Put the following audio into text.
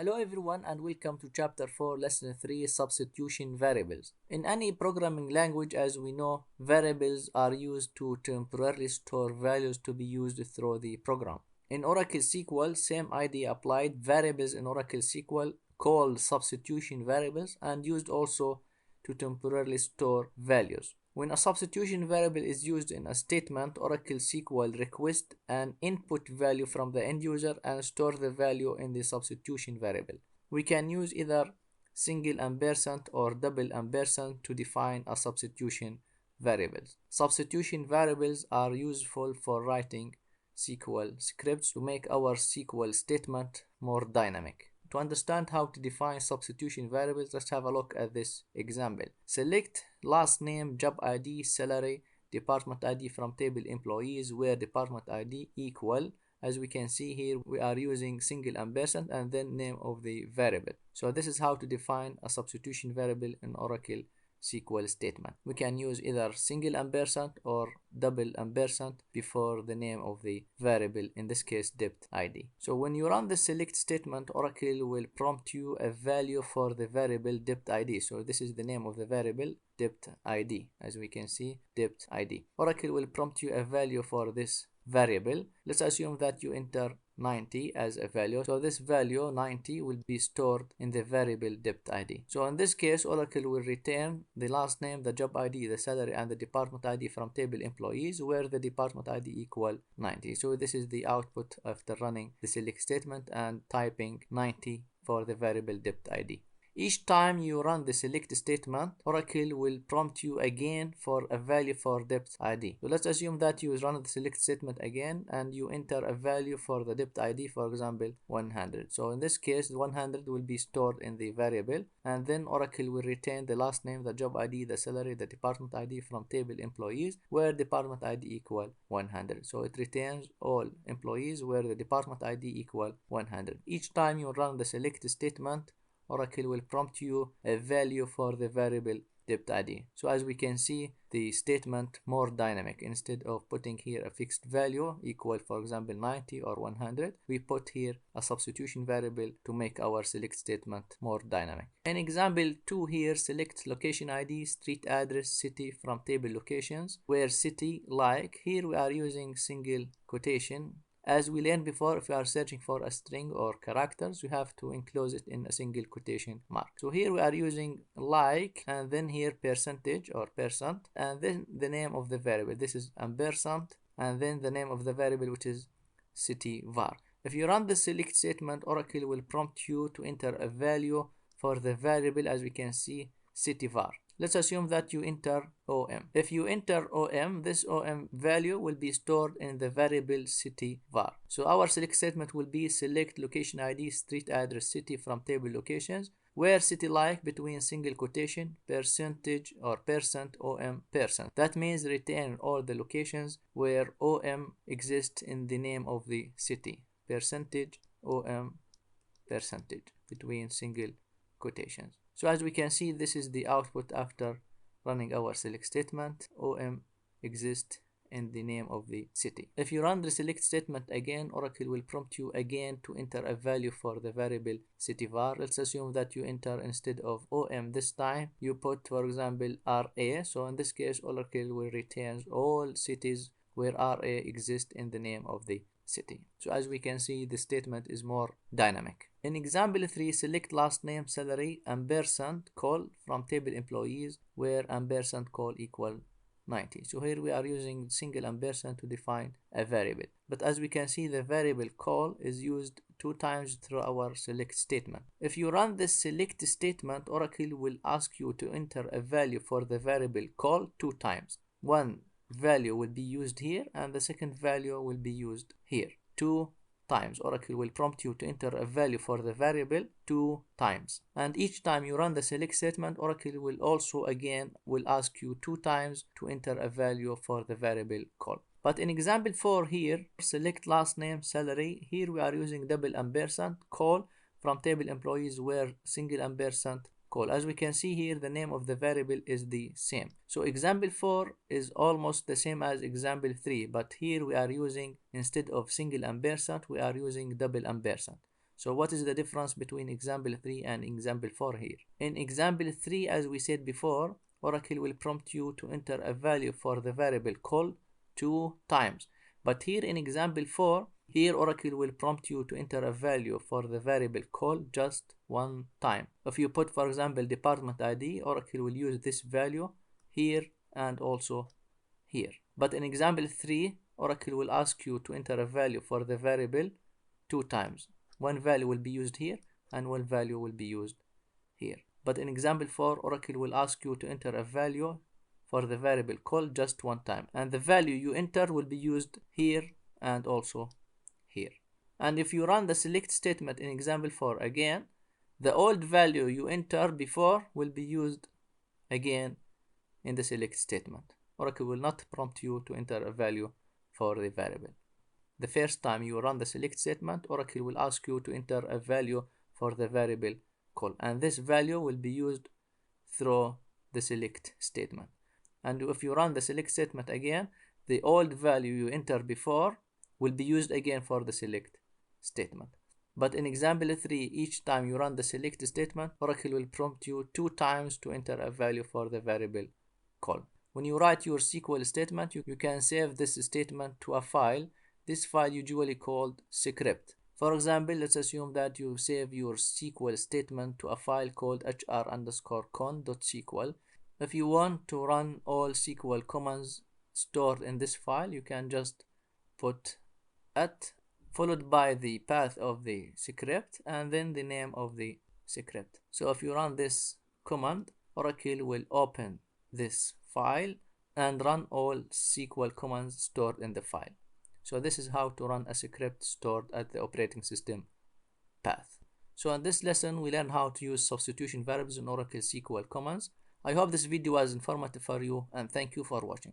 Hello everyone and welcome to chapter 4 lesson 3 substitution variables. In any programming language, as we know, variables are used to temporarily store values to be used through the program. In Oracle SQL, same idea applied. Variables in Oracle SQL called substitution variables and used also to temporarily store values. When a substitution variable is used in a statement, Oracle SQL requests an input value from the end user and store the value in the substitution variable. We can use either single ampersand or double ampersand to define a substitution variable. Substitution variables are useful for writing SQL scripts to make our SQL statement more dynamic. To understand how to define substitution variables, let's have a look at this example. Select last name, job ID, salary, department ID from table employees where department ID equal. As we can see here, we are using single ampersand and then name of the variable. So this is how to define a substitution variable in Oracle SQL statement. We can use either single ampersand or double ampersand before the name of the variable, in this case depth ID. So when you run the select statement, Oracle will prompt you a value for the variable depth ID. So this is the name of the variable depth ID. As we can see, depth ID. Oracle will prompt you a value for this variable. Let's assume that you enter 90 as a value. So this value 90 will be stored in the variable depth ID. So in this case, Oracle will return the last name, the job ID, the salary, and the department ID from table employees where the department ID equal 90. So this is the output after running the select statement and typing 90 for the variable depth ID. Each time you run the select statement, Oracle will prompt you again for a value for depth ID. So let's assume that you run the select statement again and you enter a value for the depth ID, for example 100. So in this case, 100 will be stored in the variable, and then Oracle will return the last name, the job ID, the salary, the department ID from table employees where department ID equal 100. So it returns all employees where the department ID equal 100. Each time you run the select statement, Oracle will prompt you a value for the variable depth ID. So as we can see, the statement more dynamic. Instead of putting here a fixed value equal, for example, 90 or 100, we put here a substitution variable to make our select statement more dynamic. In example 2 here, select location ID, street address, city from table locations, where city like. Here we are using single quotation. As we learned before, if you are searching for a string or characters, you have to enclose it in a single quotation mark. So here we are using like, and then here percentage or percent, and then the name of the variable. This is ampersand, and then the name of the variable, which is city var. If you run the select statement, Oracle will prompt you to enter a value for the variable, as we can see, city var. Let's assume that you enter OM. If you enter OM, this OM value will be stored in the variable city var. So our select statement will be select location ID, street address, city from table locations, where city like between single quotation, percentage or percent, OM, percent. That means return all the locations where OM exists in the name of the city. Percentage, OM, percentage between single quotations. So as we can see, this is the output after running our select statement. OM exists in the name of the city. If you run the select statement again, Oracle will prompt you again to enter a value for the variable city var. Let's assume that you enter, instead of OM this time, you put, for example, RA. So in this case, Oracle will return all cities where RA exists in the name of the city. So as we can see, the statement is more dynamic. In example 3, select last name, salary, ampersand call from table employees where ampersand call equal 90. So here we are using single ampersand to define a variable. But as we can see, the variable call is used 2 times through our select statement. If you run this select statement, Oracle will ask you to enter a value for the variable call 2 times. One value will be used here and the second value will be used here 2 times. Oracle will prompt you to enter a value for the variable 2 times, and each time you run the select statement, Oracle will also again ask you 2 times to enter a value for the variable call. But in example 4 here, select last name, salary, here we are using double ampersand call from table employees where single ampersand call. As we can see here, the name of the variable is the same. So example 4 is almost the same as example 3, but here we are using, instead of single ampersand, we are using double ampersand. So what is the difference between example 3 and example 4 here? In example 3, as we said before, Oracle will prompt you to enter a value for the variable call 2 times. But here in example 4, here Oracle will prompt you to enter a value for the variable call just 1 time. If you put, for example, department ID, Oracle will use this value here and also here. But in example 3, Oracle will ask you to enter a value for the variable 2 times. One value will be used here and one value will be used here. But in example 4, Oracle will ask you to enter a value for the variable call just 1 time. And the value you enter will be used here and also here. And if you run the select statement in example 4 again, the old value you entered before will be used again in the select statement. Oracle will not prompt you to enter a value for the variable. The first time you run the select statement, Oracle will ask you to enter a value for the variable call, and this value will be used through the select statement. And if you run the select statement again, the old value you entered before will be used again for the select statement. But in example 3, each time you run the select statement, Oracle will prompt you 2 times to enter a value for the variable call. When you write your SQL statement, you can save this statement to a file. This file usually called script. For example, let's assume that you save your SQL statement to a file called hr_con.sql. If you want to run all SQL commands stored in this file, you can just put @ followed by the path of the script and then the name of the script. So if you run this command, Oracle will open this file and run all SQL commands stored in the file. So this is how to run a script stored at the operating system path. So in this lesson, we learned how to use substitution variables in Oracle SQL commands. I hope this video was informative for you, and thank you for watching.